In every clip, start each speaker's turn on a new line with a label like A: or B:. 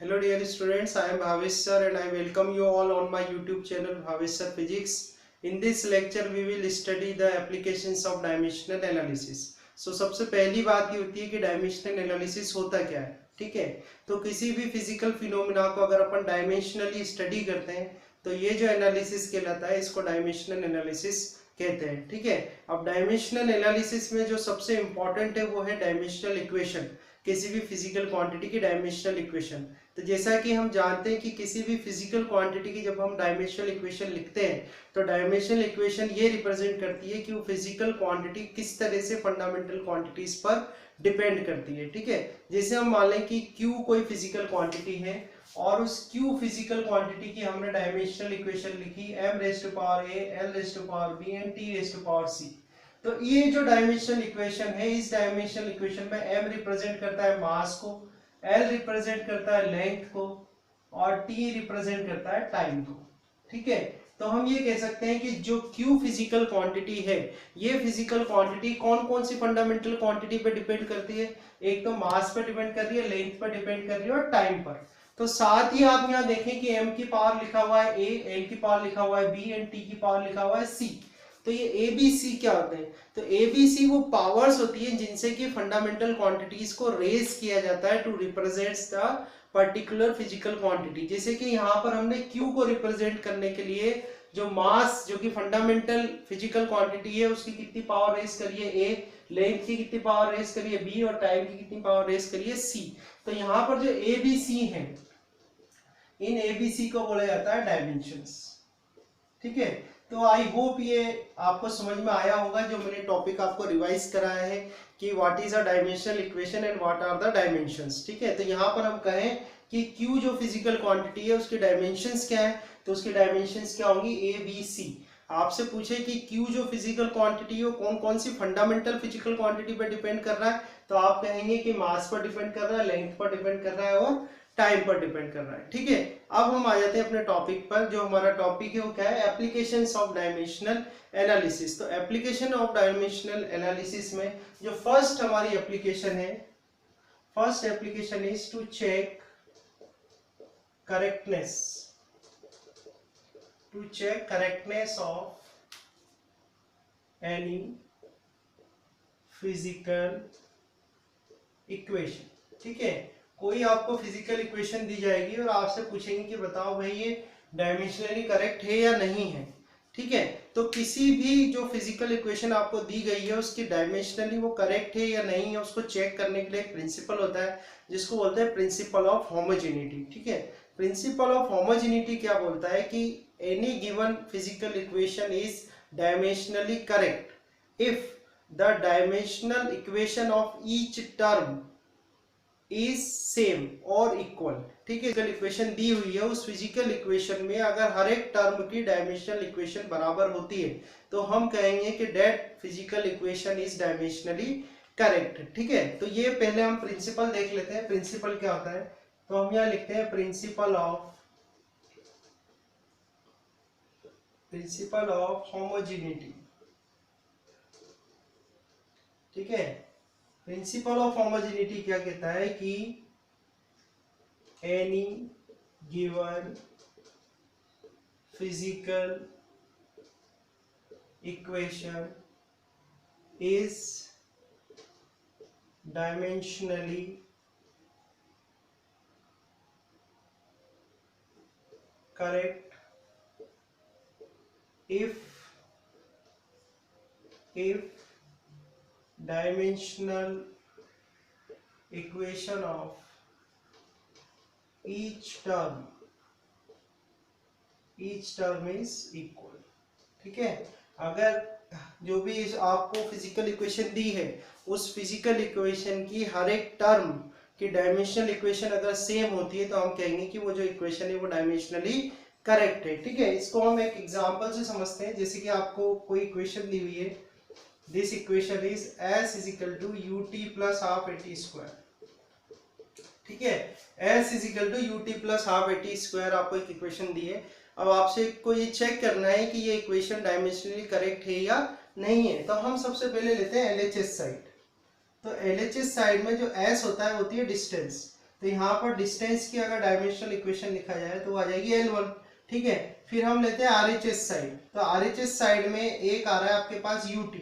A: Hello dear students, I am Bhavesh sir and I welcome you all on my YouTube channel Bhavesh sir Physics. In this lecture we will study the applications of dimensional analysis. So सबसे पहली बात ये होती है कि dimensional analysis होता क्या है, ठीक है। तो किसी भी फिजिकल फिनोमिना को अगर अपन डायमेंशनली स्टडी करते हैं तो ये जो एनालिसिस कहलाता है इसको डायमेंशनल एनालिसिस कहते हैं, ठीक है। अब डायमेंशनल एनालिसिस में जो सबसे इंपॉर्टेंट है वो है डायमेंशनल इक्वेशन, किसी भी फिजिकल क्वांटिटी की डायमेंशनल इक्वेशन। तो जैसा कि हम जानते हैं कि किसी भी फिजिकल क्वांटिटी की जब हम डायमेंशनल इक्वेशन लिखते हैं तो डायमेंशनल इक्वेशन ये रिप्रेजेंट करती है कि वो फिजिकल क्वांटिटी किस तरह से फंडामेंटल क्वांटिटीज पर डिपेंड करती है, ठीक है। जैसे हम मान लें कि Q कोई फिजिकल क्वांटिटी है और उस Q फिजिकल क्वांटिटी की हमने डायमेंशनल इक्वेशन लिखी m⁴a, l⁴b एंड t⁴c। तो ये जो डायमेंशनल इक्वेशन है, इस डायमेंशनल इक्वेशन में m रिप्रेजेंट करता है मास को, l रिप्रेजेंट करता है लेंथ को और t रिप्रेजेंट करता है टाइम को, ठीक है। तो हम ये कह सकते हैं कि जो Q फिजिकल क्वांटिटी है, ये फिजिकल क्वांटिटी कौन कौन सी फंडामेंटल क्वांटिटी पे डिपेंड करती है। एक तो मास पे डिपेंड कर रही है, लेंथ पे डिपेंड कर रही है और टाइम पर। तो साथ ही आप यहाँ देखें कि m की पावर लिखा हुआ है a, l की पावर लिखा हुआ है b एंड t की पावर लिखा हुआ है c। तो ये ए बी सी क्या होते हैं, तो ए बी सी वो पावर्स होती है जिनसे कि फंडामेंटल क्वांटिटीज को रेज किया जाता है to represents the particular physical quantity. जैसे कि यहाँ पर हमने क्यू को रिप्रेजेंट करने के लिए जो मास जो कि फंडामेंटल फिजिकल क्वांटिटी है उसकी कितनी पावर रेज करिए ए, लेंथ की कितनी पावर रेज करिए बी और टाइम की कितनी पावर रेज करिए सी। तो यहाँ पर जो ए बी सी है, इन ए बी सी को बोला जाता है डायमेंशंस, ठीक है। तो आई होप ये आपको समझ में आया होगा जो मैंने टॉपिक आपको रिवाइज कराया है कि what is a dimensional equation and what are the dimensions, ठीक है। तो यहाँ पर हम कहें कि Q जो फिजिकल क्वांटिटी है उसकी डायमेंशंस क्या है, तो उसकी डायमेंशंस क्या होंगी ए बी सी। आपसे पूछे कि Q जो फिजिकल क्वांटिटी है कौन कौन सी फंडामेंटल फिजिकल क्वांटिटी पर डिपेंड कर रहा है, तो आप कहेंगे कि मास पर डिपेंड कर रहा है, लेंथ पर डिपेंड कर रहा है और टाइम पर डिपेंड कर रहा है, ठीक है। अब हम आ जाते हैं अपने टॉपिक पर। जो हमारा टॉपिक है वो क्या है, एप्लीकेशंस ऑफ डायमेंशनल एनालिसिस। तो एप्लीकेशन ऑफ डायमेंशनल एनालिसिस में जो फर्स्ट हमारी एप्लीकेशन है, first application is to check correctness, to check correctness of any physical equation, ठीक है। कोई आपको फिजिकल इक्वेशन दी जाएगी और आपसे पूछेंगे कि बताओ भाई ये डायमेंशनली करेक्ट है या नहीं है, ठीक है। तो किसी भी जो फिजिकल इक्वेशन आपको दी गई है उसकी डायमेंशनली वो करेक्ट है या नहीं है उसको चेक करने के लिए एक प्रिंसिपल होता है जिसको बोलते हैं प्रिंसिपल ऑफ होमोजेनिटी, ठीक है। प्रिंसिपल ऑफ होमोजेनिटी क्या बोलता है कि any given physical equation is dimensionally correct if the dimensional equation of each term is same और इक्वल, ठीक है। फिजिकल इक्वेशन दी हुई है, उस फिजिकल इक्वेशन में अगर हर एक टर्म की डायमेंशनल इक्वेशन बराबर होती है तो हम कहेंगे कि that physical equation is dimensionally correct, ठीक है। तो ये पहले हम प्रिंसिपल देख लेते हैं, प्रिंसिपल क्या होता है। तो हम यहाँ लिखते हैं प्रिंसिपल ऑफ होमोजेनिटी, ठीक है। प्रिंसिपल ऑफ होमोजेनिटी क्या कहता है कि any given physical equation is dimensionally correct if dimensional equation of each term is equal, ठीक है। अगर जो भी आपको फिजिकल इक्वेशन दी है उस फिजिकल इक्वेशन की हर एक टर्म की डायमेंशनल इक्वेशन अगर सेम होती है तो हम कहेंगे कि वो जो इक्वेशन है वो डायमेंशनली करेक्ट है, ठीक है। इसको हम एक एग्जांपल से समझते हैं। जैसे कि आपको कोई इक्वेशन दी हुई है, this equation is s is equal to ut plus half at square, ठीक है। s is equal to ut plus half at square आपको एक इक्वेशन दी है। अब आपसे को ये चेक करना है कि ये इक्वेशन डायमेंशनली करेक्ट है या नहीं है। तो हम सबसे पहले लेते हैं LHS साइड। तो LHS साइड में जो s होता है होती है डिस्टेंस। तो यहाँ पर डिस्टेंस की अगर डायमेंशनल इक्वेशन लिखा जाए तो आ जाएगी L1, ठीक है। फिर हम लेते हैं RHS साइड, तो RHS साइड में एक आ रहा है आपके पास UT,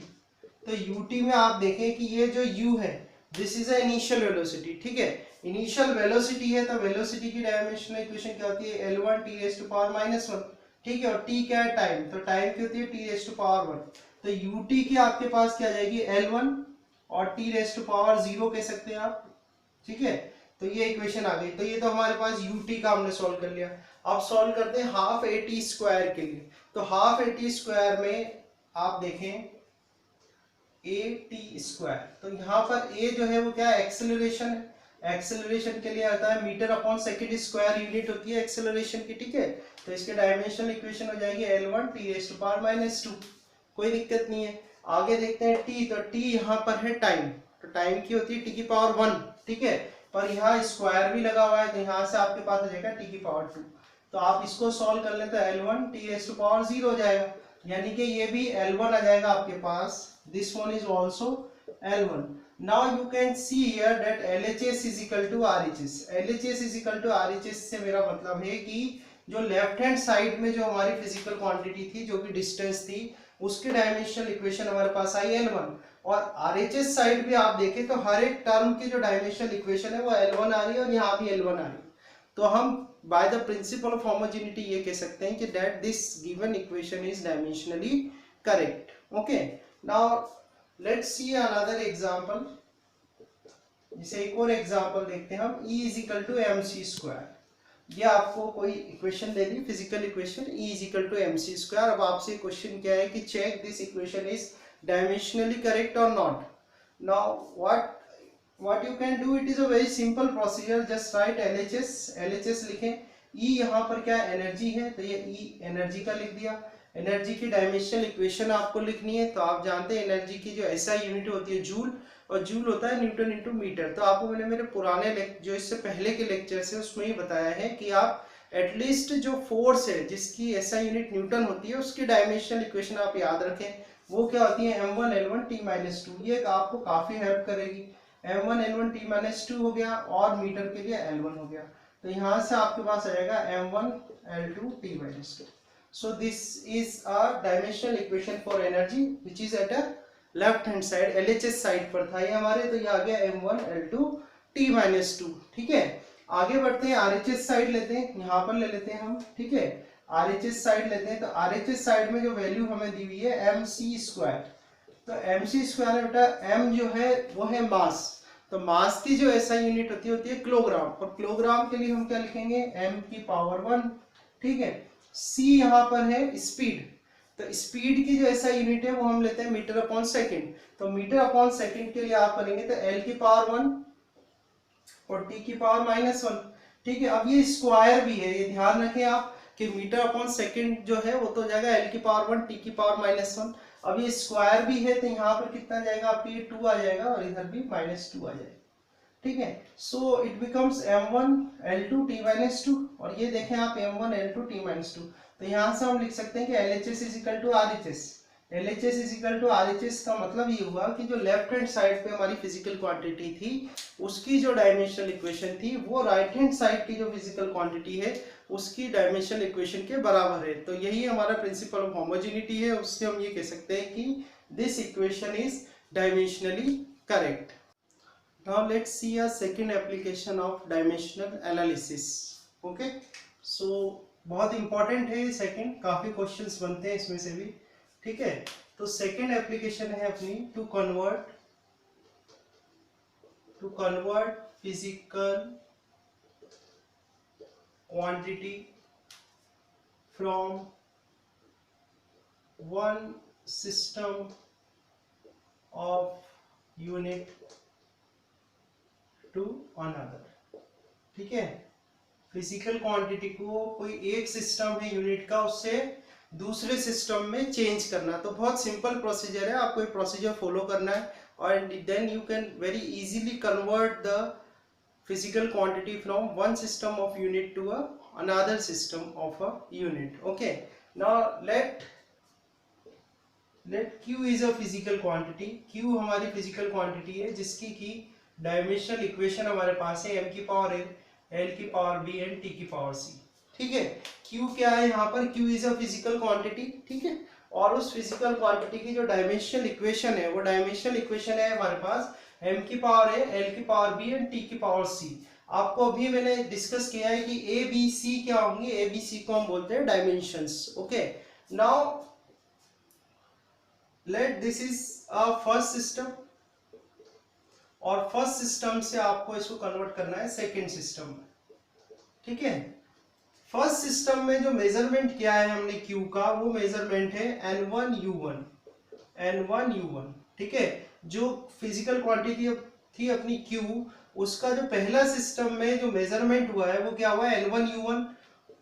A: तो UT में आप देखें कि ये जो U है this is a initial velocity, ठीक है। इनिशियल वेलोसिटी है तो वेलोसिटी की डायमेंशनल इक्वेशन क्या होती है, L1 t⁻⁻1, ठीक है। और t क्या है, टाइम, तो टाइम की होती है t⁻1, तो UT की आपके पास क्या आ जाएगी L1 और t⁻0 कह सकते हैं आप, ठीक है। तो ये इक्वेशन आ गई, तो ये तो हमारे पास UT का हमने सॉल्व कर लिया। अब सॉल्व करते हैं हाफ AT स्क्वायर के लिए, तो हाफ AT स्क्वायर में आप देखें AT स्क्वायर, तो यहाँ पर A जो है वो क्या है, एक्सेलरेशन है। एक्सेलरेशन के लिए आता है metre upon second square, unit होती है एक्सेलरेशन की, ठीक है। तो इसके डायमेंशनल इक्वेशन हो जाएगी L1 t⁻², कोई दिक्कत नहीं है। आगे देखते हैं T, तो T यहाँ पर है टाइम, तो टाइम की होती है t⁻1, ठीक है। पर यहाँ स्क्वायर भी लगा हुआ है तो यहाँ से आपके पास आ जाएगा t⁻2, तो आप इसको सॉल्व कर लें तो L1 t⁻0 हो जाएगा, यानी कि ये भी L1 आ जाएगा आपके पास, this one is also L1. Now you can see here that LHS is equal to RHS. LHS is equal to RHS से मेरा मतलब है कि जो लेफ्ट हैंड साइड में जो हमारी फिजिकल क्वांटिटी थी, जो कि डिस्टेंस थी, उसके डायमेंशनल इक्वेशन हमारे पास आई L1, और RHS साइड भी आप देखें तो हर एक टर्म की जो डायमेंशनल इक्वेशन है वो L1 आ रही है और यहाँ भी L1 आ रही है। तो हम by the principle of homogeneity ये कह सकते हैं कि that this given equation is dimensionally correct. Okay, now let's see another example, जैसे एक और एग्जांपल देखते हैं हम, E is equal to mc²। ये आपको कोई इक्वेशन दे दी, physical equation E is equal to mc²। अब आपसे क्वेश्चन क्या है कि check this equation is dimensionally correct और नॉट। Now what you can do, it is a very simple procedure, just write LHS लिखें। E यहाँ पर क्या एनर्जी है, तो ये E एनर्जी का लिख दिया। एनर्जी की डायमेंशनल इक्वेशन आपको लिखनी है, तो आप जानते हैं एनर्जी की जो SI यूनिट होती है जूल, और जूल होता है न्यूटन इंटू मीटर। तो आपको मैंने मेरे पुराने जो इससे पहले के लेक्चर से उसमें ही बताया है कि आप एटलीस्ट जो फोर्स है जिसकी SI यूनिट न्यूटन होती है उसकी डायमेंशनल इक्वेशन आप याद रखें, वो क्या होती है m1 L1 t-2। ये आपको काफी हेल्प करेगी। m1 L1 t-2 हो गया, और मीटर के लिए L1 हो गया, तो यहां से आपके पास आएगा m1 L2 t-2। so this is a dimensional equation for energy which is at a left hand side, LHS side पर था ये हमारे, तो ये आ गया m1 L2 t-2, ठीक है। आगे बढ़ते हैं, RHS साइड लेते हैं, यहाँ पर ले लेते हैं हम, ठीक है। RHS साइड लेते हैं, तो RHS साइड में जो वैल्यू हमें दी हुई है mc², तो mc² बेटा m जो है वो है मास, तो मास की जो SI यूनिट होती है किलोग्राम, और किलोग्राम के लिए हम क्या लिखेंगे m⁻1, ठीक है। c यहाँ पर है स्पीड, तो स्पीड की जो SI यूनिट है वो हम लेते हैं मीटर अपॉन सेकेंड, तो मीटर अपॉन सेकेंड के लिए आप करेंगे तो l⁻1 और t⁻⁻1, ठीक है। अब ये स्क्वायर भी है, ये ध्यान रखें आप कि मीटर अपॉन सेकेंड जो है वो तो जाएगा l⁻1 t⁻⁻1। अब ये स्क्वायर भी है तो यहाँ पर कितना जाएगा आपके, ये 2 आ जाएगा और इधर भी -2 आ जाएगा, ठीक है। So it becomes m1 L2 t-2, और ये देखें आप m1 L2 t-2, तो यहाँ से हम लिख सकते हैं कि LHS is equal to RHS। LHS is equal to RHS का मतलब ये हुआ कि जो लेफ्ट हैंड साइड पे हमारी फिजिकल क्वांटिटी थी उसकी जो डायमेंशनल इक्वेशन थी वो राइट हैंड साइड की जो फिजिकल क्वांटिटी है उसकी डायमेंशनल इक्वेशन के बराबर है। तो यही हमारा प्रिंसिपल ऑफ होमोजेनिटी है, उससे हम ये कह सकते हैं कि this equation is dimensionally correct. Now let's see a second application of dimensional analysis. Okay, so बहुत इंपॉर्टेंट है सेकंड, काफी क्वेश्चंस बनते हैं इसमें से भी, ठीक है। तो सेकंड एप्लीकेशन है अपनी to convert physical quantity from one system of unit to another, ठीक है। फिजिकल क्वांटिटी को कोई एक सिस्टम है यूनिट का, उससे दूसरे सिस्टम में चेंज करना। तो बहुत सिंपल प्रोसीजर है, आपको ये प्रोसीजर फॉलो करना है और then you can very easily convert the physical quantity from one system of unit to another system of a unit. Okay, now let Q is a physical quantity. Q हमारी physical quantity है जिसकी की dimensional equation हमारे पास है m की power a, l की power b and t की power c। ठीक है, q क्या है यहाँ पर, q is a physical quantity. ठीक है, और उस फिजिकल क्वांटिटी की जो डायमेंशनल इक्वेशन है वो डायमेंशनल इक्वेशन है हमारे पास m की पावर a, l की पावर b एंड t की पावर c। आपको अभी मैंने डिस्कस किया है कि ए बी सी क्या होंगे, ए बी सी को हम बोलते हैं dimensions. Okay, now let this is a first system, और फर्स्ट सिस्टम से आपको इसको कन्वर्ट करना है सेकंड सिस्टम में। ठीक है, फर्स्ट सिस्टम में जो मेजरमेंट किया है हमने Q का, वो मेजरमेंट है N1U1, N1U1। ठीक है, जो फिजिकल क्वांटिटी थी अपनी Q, उसका जो पहला सिस्टम में जो मेजरमेंट हुआ है वो क्या हुआ है N1U1,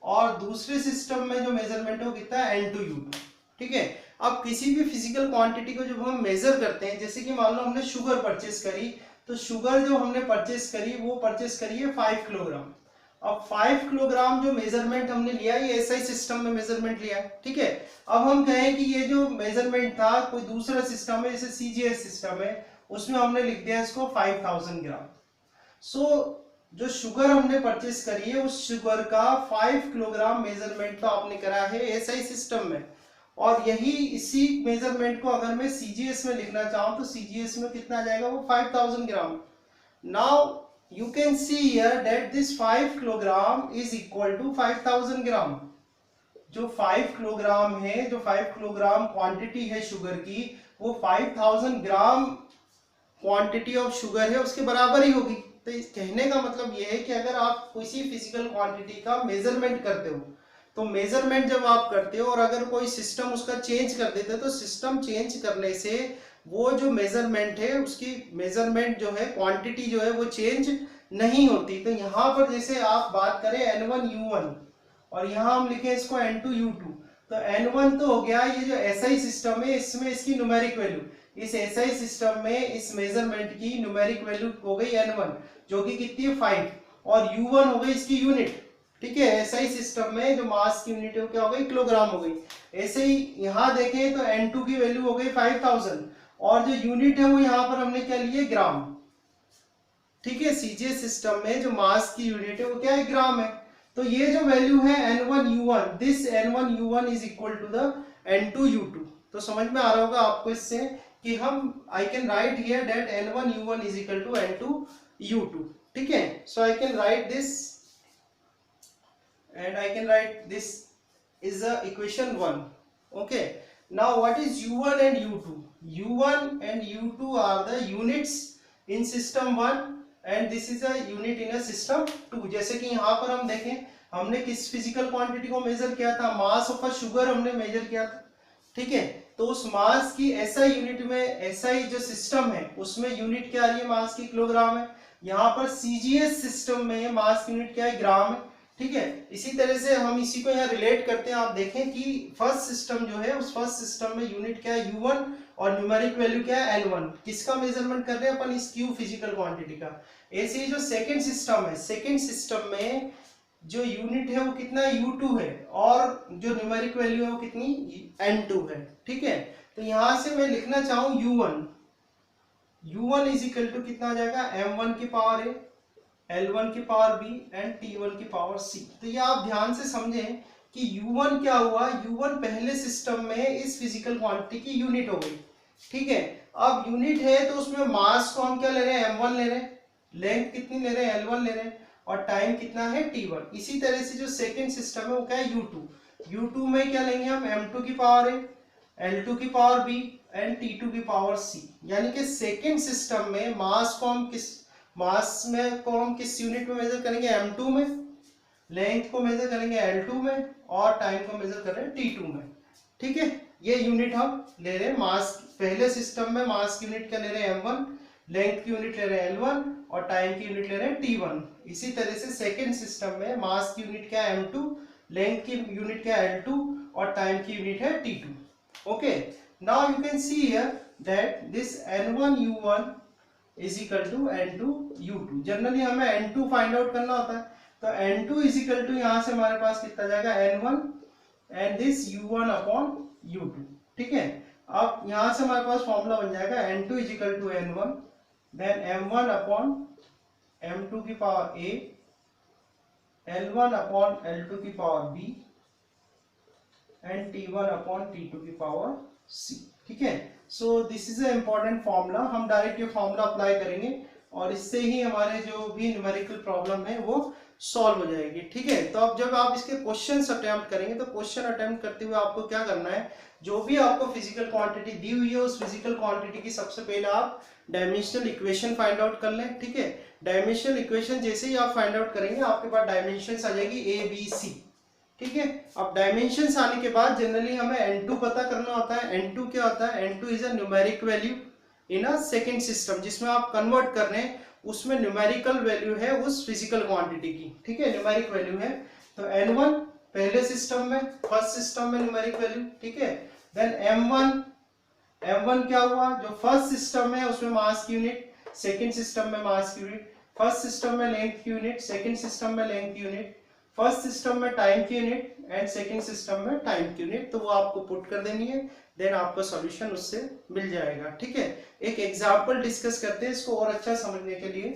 A: और दूसरे सिस्टम में जो मेजरमेंट है वो कितना है N2U2। ठीक है, अब किसी भी फिजिकल क्वांटिटी को जब हम मेजर करते हैं, जैसे कि मान लो हमने शुगर परचेस करी, तो शुगर जो हमने परचेस करी वो परचेस करी है 5 किलोग्राम। अब 5 किलोग्राम जो मेजरमेंट हमने लिया, ये एसआई सिस्टम में मेजरमेंट लिया है। ठीक है, अब हम कहें कि ये जो मेजरमेंट था कोई दूसरा सिस्टम है, जैसे सीजीएस सिस्टम है, उसमें हमने लिख दिया इसको 5000 ग्राम। सो जो शुगर हमने परचेस करी है, उस शुगर का 5 किलोग्राम मेजरमेंट तो आपने करा है एसआई सिस्टम में, और यही इसी मेजरमेंट को अगर मैं सीजीएस में लिखना चाहूं तो सीजीएस में कितना आ जाएगा, वो 5000 gram. Now you can see here that this 5 kilogram is equal to 5000 ग्राम। जो 5 किलोग्राम है, जो 5 किलोग्राम क्वांटिटी है शुगर की, वो 5000 ग्राम क्वांटिटी ऑफ शुगर है उसके बराबर ही होगी। तो इस कहने का मतलब ये है कि अगर आप किसी फिजिकल क्वांटिटी का मेजरमेंट करते हो, तो मेजरमेंट जब आप करते हो और अगर कोई सिस्टम उसका चेंज कर देते हो, तो सिस्टम चेंज करने से वो जो मेजरमेंट है, उसकी मेजरमेंट जो है, क्वांटिटी जो है वो चेंज नहीं होती। तो यहाँ पर जैसे आप बात करें N1U1 और यहाँ हम लिखे इसको N2U2, तो N1 तो हो गया ये जो SI सिस्टम है, इसमें इसकी न्यूमेरिक वैल्यू, इस SI सिस्टम में इस मेजरमेंट की न्यूमेरिक वैल्यू हो गई N1, जो कि कितनी है 5, और U1 हो गई इसकी यूनिट। ठीक है, SI सिस्टम में जो मास की यूनिट है वो क्या हो गई, किलोग्राम हो गई। ऐसे ही यहाँ देखें तो N2 की वैल्यू हो गई 5000, और जो यूनिट है वो यहाँ पर हमने क्या लिए, ग्राम। ठीक है, सीजीएस सिस्टम में जो मास की यूनिट है वो क्या है, ग्राम है। तो ये जो वैल्यू है N1U1, this N1U1 is equal to the N2U2। तो समझ में आ रहा होगा आपको इससे कि हम I can write here that N1U1 is equal to N2U2। ठीक है, so I can write this and I can write this is the equation 1. Okay, now what is U1 and U2? U1 and U2 are the units in system 1 and this is a unit in a system 2। जैसे कि यहाँ पर हम देखें, हमने किस physical quantity को major किया था, मास ऑफ अ शुगर हमने मेजर किया था। ठीक है, तो उस मास की एसआई यूनिट में, एसआई जो सिस्टम है उसमें यूनिट क्या आ रही है, मास की किलोग्राम है। यहाँ पर सीजीएस सिस्टम में मास की यूनिट क्या है, ग्राम है। ठीक है, इसी तरह से हम इसी को यहाँ रिलेट करते हैं। आप देखें कि फर्स्ट सिस्टम जो है, उस फर्स्ट सिस्टम में यूनिट क्या है, U1, और न्यूमेरिक वैल्यू क्या है, N1। किसका मेजरमेंट कर रहे हैं अपन, इस Q फिजिकल क्वांटिटी का। ऐसे ही जो सेकंड सिस्टम है, सेकंड सिस्टम में जो यूनिट है वो कितना है, U2 है, और जो न्यूमेरिक वैल्यू है वो कितनी, N2 है। ठीक है, तो यहां से मैं लिखना चाहूं U1 इज इक्वल टू कितना आ जाएगा, M1 की पावर A, L1 की पावर B एंड T1 की पावर C। तो ये आप ध्यान से समझें कि U1 क्या हुआ, U1 पहले सिस्टम में इस फिजिकल क्वांटिटी की यूनिट हो गई। ठीक है, अब यूनिट है तो उसमें मास को हम क्या ले रहे हैं, M1 ले रहे हैं, लेंथ कितनी ले रहे हैं, L1 ले रहे हैं, और टाइम कितना है, T1। इसी तरह से जो सेकंड सिस्टम है वो क्या है, U2 में क्या लेंगे हम, M2 की पावर A, L2 की पावर B एंड T2 की पावर C। यानी कि सेकंड सिस्टम में मास को हम किस यूनिट में मेजर करेंगे, M2 में, लेंथ को मेजर करेंगे L2 में, और टाइम को मेजर कर रहे हैं T2 में। ठीक है, ये यूनिट हम ले रहे हैं मास। पहले सिस्टम में मास की यूनिट क्या ले रहे हैं, M1, लेंथ की यूनिट ले रहे हैं L1, और टाइम की यूनिट ले रहे हैं T1। इसी तरह से सेकंड सिस्टम में मास की यूनिट क्या है, M2, लेंथ की यूनिट क्या है, L2, और टाइम की यूनिट है T2। Okay, now you can see here that this N1U1 is equal to N2U2। Generally हमें N2 फाइंड आउट करना होता है, तो N2 इज इक्वल टू यहाँ से हमारे पास कितना जाएगा, N1 and this U1 upon U2। ठीक है, अब यहाँ से हमारे पास फॉर्मूला बन जाएगा N2 is equal to N1 then m1 upon m2 की power a, l1 upon l2 की power b and t1 upon t2 की पावर c। ठीक है, so this is a important formula. हम डायरेक्ट ये फॉर्मूला अप्लाई करेंगे और इससे ही हमारे जो भी न्यूमेरिकल प्रॉब्लम है वो सॉल्व हो जाएगी। ठीक है, तो अब जब आप इसके क्वेश्चंस अटेम्प्ट करेंगे तो क्वेश्चन अटेम्प्ट करते हुए आपको क्या करना है, जो भी आपको फिजिकल क्वांटिटी दी हुई है उस फिजिकल क्वांटिटी की सबसे पहले आप डायमेंशनल इक्वेशन फाइंड आउट कर लें। ठीक है, डायमेंशनल इक्वेशन जैसे ही आप फाइंड आउट करेंगे आपके पास डायमेंशंस आ जाएगी ए बी सी। ठीक है, अब डायमेंशंस आने के बाद जनरली हमें n2 पता करना होता है। n2 क्या होता है, n2 is a numeric value in a second system, जिसमें आप कन्वर्ट कर रहे हैं उसमें न्यूमेरिकल वैल्यू है उस फिजिकल क्वांटिटी की। ठीक है, न्यूमेरिक वैल्यू है। तो n1 पहले सिस्टम में, फर्स्ट सिस्टम में न्यूमेरिक वैल्यू। ठीक है, देन m1 क्या हुआ, जो फर्स्ट सिस्टम है उसमें मास की यूनिट, सेकंड सिस्टम में मास की यूनिट, फर्स्ट सिस्टम में लेंथ की यूनिट, सेकंड सिस्टम में लेंथ की यूनिट, फर्स्ट सिस्टम में टाइम की यूनिट एंड सेकंड सिस्टम में टाइम की यूनिट। तो वो आपको पुट कर देनी है, देन आपको सॉल्यूशन उससे मिल जाएगा। ठीक है, एक एग्जांपल डिस्कस करते हैं इसको और अच्छा समझने के लिए।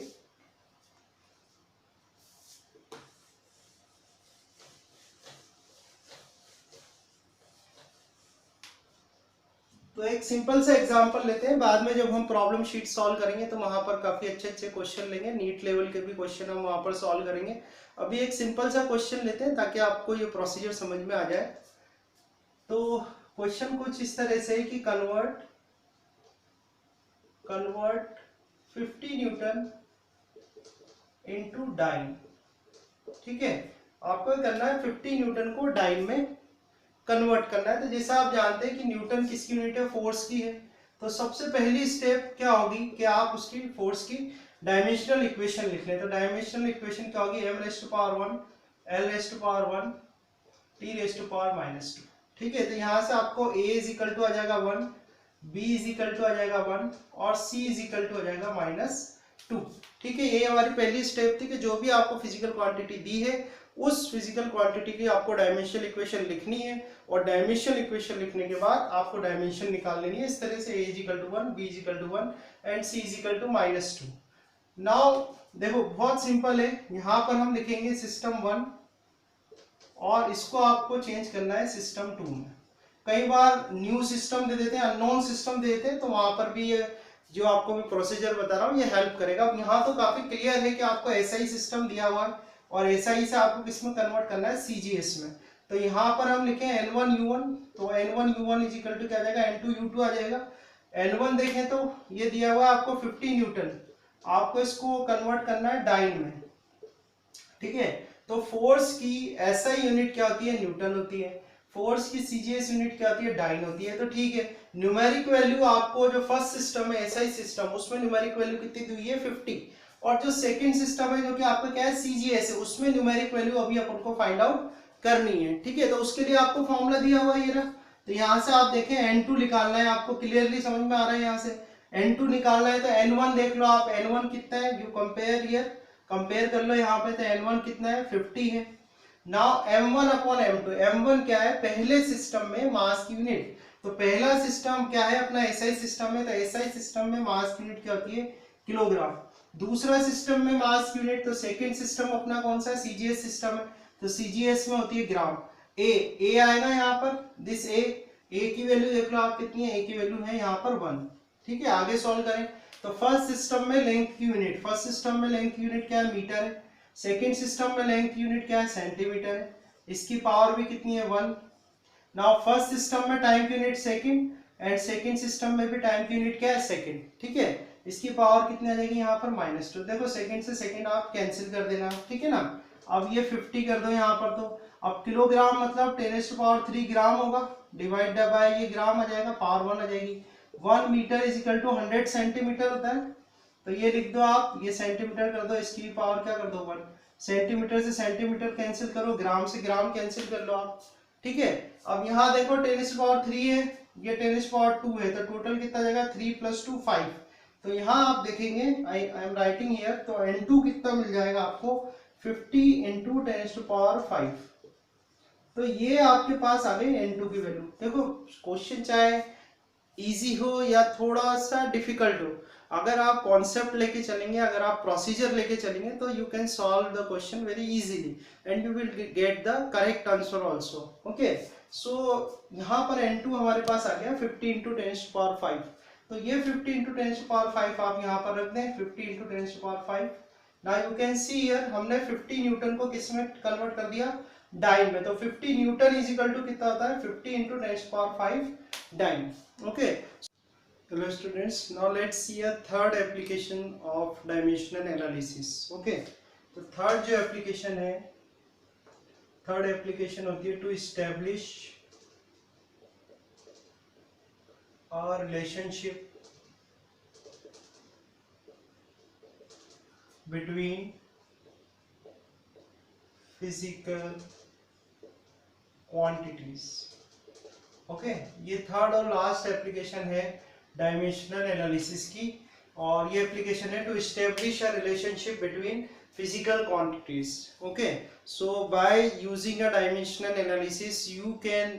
A: तो एक सिंपल सा एग्जांपल लेते हैं, बाद में जब हम प्रॉब्लम शीट सॉल्व करेंगे तो वहां पर काफी अच्छे अच्छे क्वेश्चन लेंगे, नीट लेवल के भी क्वेश्चन हम वहां पर सॉल्व करेंगे। अभी एक सिंपल सा क्वेश्चन लेते हैं ताकि आपको ये प्रोसीजर समझ में आ जाए। तो क्वेश्चन कुछ इस तरह से है कि कन्वर्ट 50 न्यूटन इनटू डाइन। ठीक है, आपको करना है 50 न्यूटन को डाइन में कन्वर्ट करना है। तो जैसा आप जानते हैं कि न्यूटन किसकी यूनिट है, फोर्स की है। तो सबसे पहली स्टेप क्या होगी कि आप उसकी फोर्स की डायमेंशनल इक्वेशन लिख लें। तो डायमेंशनल इक्वेशन क्या होगी, m⁻⁴ l⁻⁴ t⁻⁻²। ठीक है, तो यहां से आपको a इज इक्वल टू आ जाएगा 1, b इज इक्वल टू आ जाएगा 1 और c इज इक्वल टू आ जाएगा -2। ठीक है, ये हमारी पहली स्टेप थी कि जो भी आपको फिजिकल क्वांटिटी दी है उस फिजिकल क्वांटिटी की आपको डायमेंशनल इक्वेशन लिखनी है और डायमेंशनल इक्वेशन लिखने के बाद आपको डायमेंशन निकाल लेनी है। इस तरह से a is equal to 1, b is equal to 1 and c is equal to -2। Now देखो बहुत सिंपल है, यहां पर हम लिखेंगे सिस्टम 1 और इसको आपको चेंज करना है सिस्टम 2 में। कई बार न्यू सिस्टम दे देते हैं, अननोन सिस्टम दे देते हैं, तो वहां पर भी ये जो आपको भी प्रोसीजर बता रहा हूँ ये हेल्प करेगा। अब यहाँ तो काफी क्लियर है कि आपको ऐसा ही सिस्टम दिया हुआ है और ऐसा ही से आपको किसमें कन्वर्ट करना है, CGS में। तो यहाँ पर हम लिखें N1U1, तो N1U1 इज इक्वल टू क्या आ जाएगा, N2U2 आ जाएगा। N1 देखें तो ये दिया हुआ है आपको 50 न्यूटन, आपको इसको कन्वर्ट करना है डाइन में। ठीक है, तो फोर्स की SI यूनिट क्या होती है, न्यूटन होती है। फोर्स की CGS यूनिट क्या होती है, डाइन होती है। तो ठीक है, न्यूमेरिक वैल्यू आपको जो फर्स्ट सिस्टम है SI सिस्टम, उसमें न्यूमेरिक वैल्यू कितनी दी हुई है, 50। और जो सेकंड सिस्टम है जो कि आपका क्या है, CGS है, उसमें न्यूमेरिक वैल्यू अभी अपन को फाइंड आउट करनी है। ठीक है, तो उसके लिए आपको फॉर्मूला दिया हुआ है ये रहा। तो यहाँ से आप देखें N2 निकालना है, आपको क्लियरली समझ में आ रहा है। यहाँ से N2 निकालना है तो N1 देख लो आप, N1 कितना है, यू कंपेयर हियर, कंपेयर कर लो यहाँ पे। तो N1 कितना है, 50 है। Now M1 upon M2, M1 क्या है, पहले सिस्टम में मास की यूनिट। तो पहला सिस्टम क्या है अपना, SI सिस्टम है, तो SI सिस्टम में मास की यूनिट क्या होती है, किलोग्राम। दूसरा सिस्टम में मास की यूनिट, तो सेकंड सिस्टम अपना कौन सा है, CGS सिस्टम है, तो CGS में होती है ग्राम। A आएगा यहाँ पर, दिस A की वैल्यू देख लो आप कितनी है, A की वैल्यू है यहाँ पर 1। ठीक है, आगे सॉल्व करें। तो फर्स्ट सिस्टम में लेंथ की यूनिट, फर्स्ट सिस्टम में लेंथ की यूनिट क्या है, मीटर है। सेकंड सिस्टम में लेंथ की यूनिट क्या है, सेंटीमीटर है। इसकी पावर भी कितनी है, 1। नाउ फर्स्ट सिस्टम में टाइम की unit second and second system में भी टाइम की यूनिट क्या है, सेकंड। ठीक है, इसकी पावर कितनी आ जाएगी यहाँ पर, -2। देखो सेकंड से सेकंड आप कैंसिल कर देना। ठीक है ना, अब ये 50 कर दो यहाँ पर। तो अब किलोग्राम मतलब 10⁻³ ग्राम होगा, डिवाइड बाय ये ग्राम आ जाएगा, पावर 1 आ जाएगी। 1 metre is equal to 100 centimetre होता है। तो ये लिख दो आप, ये सेंटीमीटर कर दो, इसकी पावर क्या कर दो, 1। सेंटीमीटर से सेंटीमीटर कैंसिल करो, ग्राम से ग्राम कैंसिल कर लो आप। ठीक है, अब यहाँ देखो 10⁻³ है, ये 10⁻² है, तो टोटल कितना जाएगा, 3 + 2 5। तो यहाँ आप देखेंगे, आई एम राइटिंग हियर, तो N2 कितना मिल जाएगा आपको, 50 × 10⁵। तो ये आपके पास आ गई N2 की वैल्यू। देखो क्वेश्चन चाहे इजी हो या थोड़ा सा डिफिकल्ट हो, अगर आप कॉन्सेप्ट लेके चलेंगे, अगर आप प्रोसीजर लेके चलेंगे तो you can solve the question very easily and you will get the correct answer also. Okay, so यहाँ पर n2 हमारे पास आ गया 50 इंटू 10⁵। तो ये 50 इंटू 10⁵ आप यहाँ पर रख दें, 50 into 10⁵। Now you can see here हमने 50 न्यूटन को किस में कन्वर्ट कर दिया, डाइन में। तो 50 न्यूटन इज इक्वल टू कितना होता है, 50 into 10⁵ dyne. Okay, hello students, now let's see a third application of dimensional analysis. Okay, तो थर्ड जो एप्लीकेशन है, थर्ड एप्लीकेशन होती है to establish a relationship between physical quantities. Okay, ये third और लास्ट एप्लीकेशन है डायमेंशनल एनालिसिस की, और ये एप्लीकेशन है to establish a relationship between physical quantities. Okay, so by using a dimensional analysis you can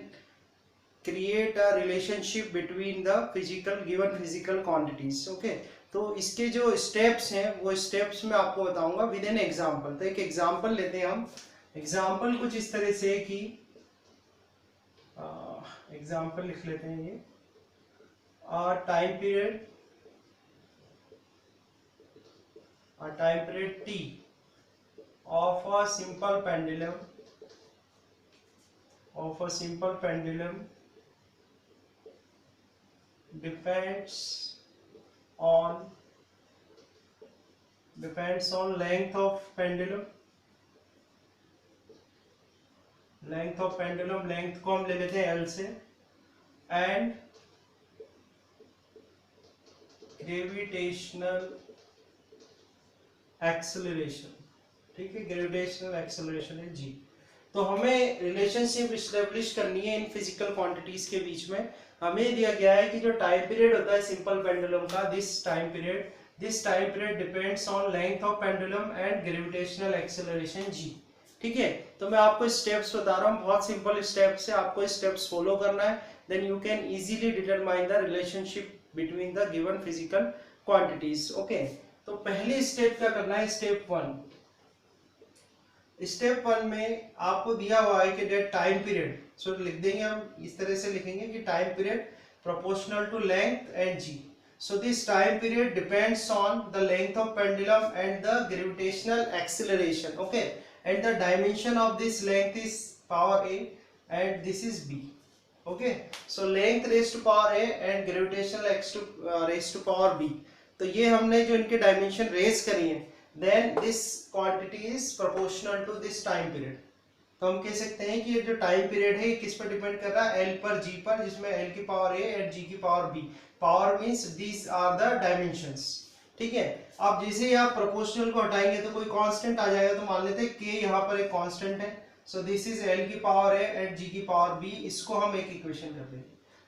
A: create a relationship between the physical given physical quantities. Okay, तो इसके जो स्टेप्स हैं वो स्टेप्स मैं आपको बताऊंगा विद एन एग्जांपल। तो एक एग्जांपल लेते हैं हम। एग्जांपल कुछ इस तरह से कि एग्जांपल लिख लेते हैं ये, time period t of a simple pendulum depends on length of pendulum। Length of pendulum, length को हम ले लेते हैं L से, एंड ग्रेविटेशनल एक्सेलरेशन, ठीक है, ग्रेविटेशनल एक्सेलरेशन है G। तो हमें रिलेशनशिप एस्टेब्लिश करनी है इन फिजिकल क्वांटिटीज के बीच में। हमें दिया गया है कि जो टाइम पीरियड होता है सिंपल पेंडुलम का, this time period depends on length of pendulum and gravitational acceleration G। ठीक है, तो मैं आपको स्टेप्स बता रहा हूँ, बहुत सिंपल स्टेप्स है, आपको स्टेप्स फॉलो करना है, then you can easily determine the relationship between the given physical quantities. Okay, तो पहली स्टेप क्या करना है, स्टेप वन में आपको दिया हुआ है कि डेट टाइम पीरियड, सो लिख देंगे हम इस तरह से, लिखेंगे कि time period proportional to length and G। So this time period depends on the length of pendulum and the gravitational acceleration. Okay, and the dimension of this length is power A and this is B. Okay, so length raised to power A and gravitational raised to power B. तो ये हमने जो इनके dimension raise करी है, then this quantity is proportional to this time period। तो हम कह सकते हैं कि ये जो टाइम पीरियड है किस पर डिपेंड कर रहा है, L पर G पर, जिसमें L की पावर A एंड G की power B। Power means these are the dimensions. ठीक है, अब जैसे ही आप प्रोपोर्शनल को हटाएंगे तो कोई कांस्टेंट आ जाएगा, तो मान लेते हैं K यहाँ पर एक कांस्टेंट है, सो दिस इज L की पावर A एंड G की पावर B। इसको हम एक इक्वेशन कर देंगे।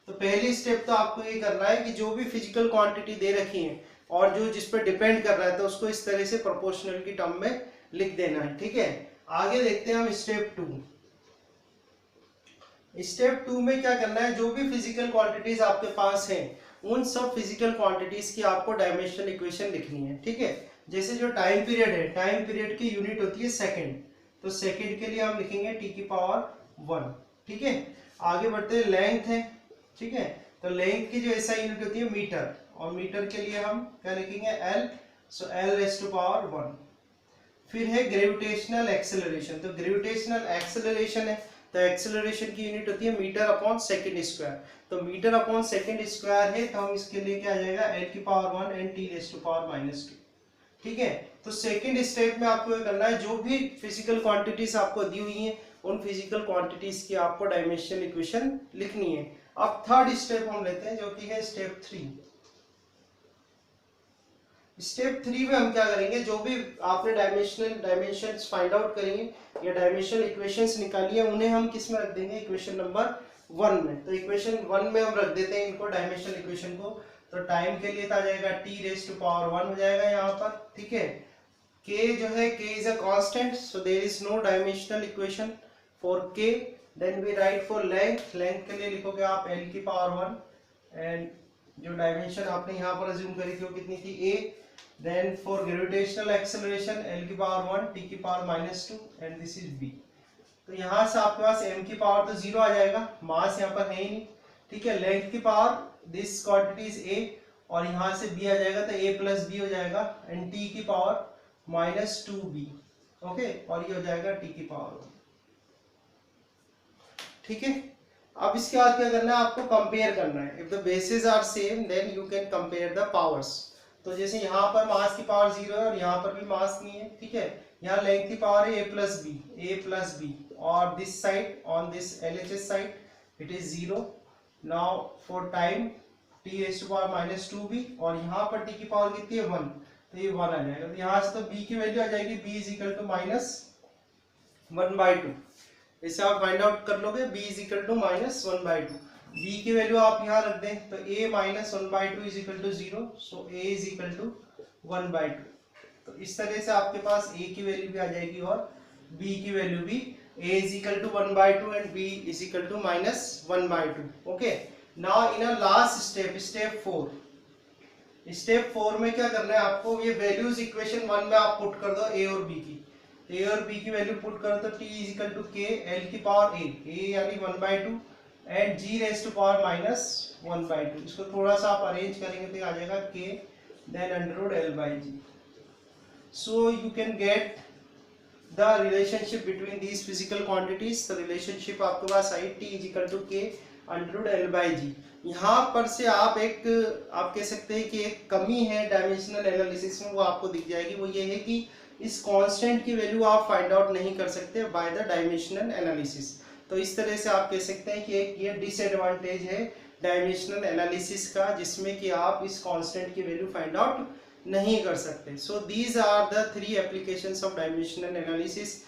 A: तो पहली स्टेप तो आपको ये करना है कि जो भी फिजिकल क्वांटिटी दे रखी है और जो जिस पर डिपेंड कर रहा है, तो उसको इस तरह से प्रोपोर्शनल की टर्म में लिख देना है। ठीक है, आगे देखते हैं हम स्टेप टू में क्या करना है, जो भी फिजिकल क्वांटिटीज आपके पास हैं उन सब फिजिकल क्वांटिटीज की आपको डायमेंशनल इक्वेशन लिखनी है। ठीक है, जैसे जो टाइम पीरियड है, टाइम पीरियड की यूनिट होती है सेकंड, तो सेकंड के लिए हम लिखेंगे t की पावर 1। ठीक है, आगे बढ़ते हैं, लेंथ है। ठीक है, तो लेंथ की जो ऐसा यूनिट होती है मीटर, और मीटर के लिए हम क्या लिखेंगे L, so L raise to power 1। फिर है ग्रेविटेशनल एक्सेलरेशन, तो ग्रेविटेशनल एक्सेलरेशन है, तो एक्सेलरेशन की यूनिट होती है मीटर अपॉन सेकंड स्क्वायर, तो मीटर अपॉन सेकंड स्क्वायर है, तो हम इसके लिए क्या आ जाएगा L की power 1 and t raise to power -2। ठीक है, तो सेकंड स्टेप में आपको ये करना है, जो भी फिजिकल क्वांटिटीज आपको दी हुई हैं उन फिजिकल क्वांटिटीज की आपको डायमेंशनल इक्वेशन लिखनी है। अब थर्ड स्टेप हम लेते हैं, जो कि है स्टेप 3। स्टेप 3 में हम क्या करेंगे, जो भी आपने डायमेंशंस फाइंड आउट करेंगे या डायमेंशनल इक्वेशंस निकाली है, उन्हें हम किस में रख देंगे, इक्वेशन नंबर 1 में। तो इक्वेशन 1 में हम रख देते हैं इनको, डायमेंशनल इक्वेशन को। तो टाइम के लिए तो आ जाएगा t रेज़ टू पावर 1 हो जाएगा यहाँ पर। ठीक है, k जो है, k is a constant, so there is no dimensional equation for k। Then we write for length, length के लिए लिखोगे आप L की पावर 1 एंड जो डायमेंशन आपने यहाँ पर अज्यूम करी थी वो कितनी थी a। Then for gravitational acceleration l की पावर 1 t की power -2 and this is b। तो यहाँ से आपके पास m की पावर तो 0 आ जाएगा, मास यहाँ पर है ही नहीं, ठीक है। लेंथ की power this quantity is a और यहाँ से b आ जाएगा तो a प्लस b हो जाएगा एंड t की पावर -2b, ओके, और ये हो जाएगा t की पावर 1, ठीक है। अब इसके बाद क्या करना है, आपको कंपेयर करना है। If the basis are same then you can compare the powers. तो जैसे यहाँ पर मास की पावर 0 है और यहाँ पर भी मास नहीं है, ठीक है। यहाँ लेंथ की पावर है a प्लस बी और this side on this LHS side it is 0। Now for time t raise to power -2b और यहाँ पर t की पावर कितनी है 1, तो ये 1 आ जाएगा। तो यहाँ से तो b की वैल्यू आ जाएगी, b इज इक्वल टू -1/2। इसे आप फाइंड आउट कर लोगे, b is equal to -1/2। b की वैल्यू आप यहाँ रख दें तो a -1/2 is equal to 0, so a is equal to 1/2। तो इस तरह से आपके पास a की वैल्यू भी आ जाएगी और b की वैल्यू भी, a is equal to 1/2 and b is equal to -1/2, okay. Now in a last step, step 4 में क्या करना है आपको, ये वैल्यूज इक्वेशन 1 में आप पुट कर दो a और b की। a और b की वैल्यू पुट करो तो t is equal to k l की पावर a यानी 1/2 and g raise to power -1/2। इसको थोड़ा सा आप अरेंज करेंगे तो आ जाएगा k then √l/g। So you can get the relationship between these physical quantities. The relationship आपके पास आई t is equal to k √l/g। यहाँ पर से आप कह सकते हैं कि एक कमी है डायमेंशनल एनालिसिस में, वो आपको दिख जाएगी। वो ये है कि इस कांस्टेंट की वैल्यू आप फाइंड आउट नहीं कर सकते बाय द डायमेंशनल एनालिसिस। तो इस तरह से आप कह सकते हैं कि एक ये डिसएडवांटेज है डायमेंशनल एनालिसिस का, जिसमें कि आप इस कांस्टेंट की वैल्यू फाइंड आउट नहीं कर सकते। So these are the 3 applications of dimensional analysis.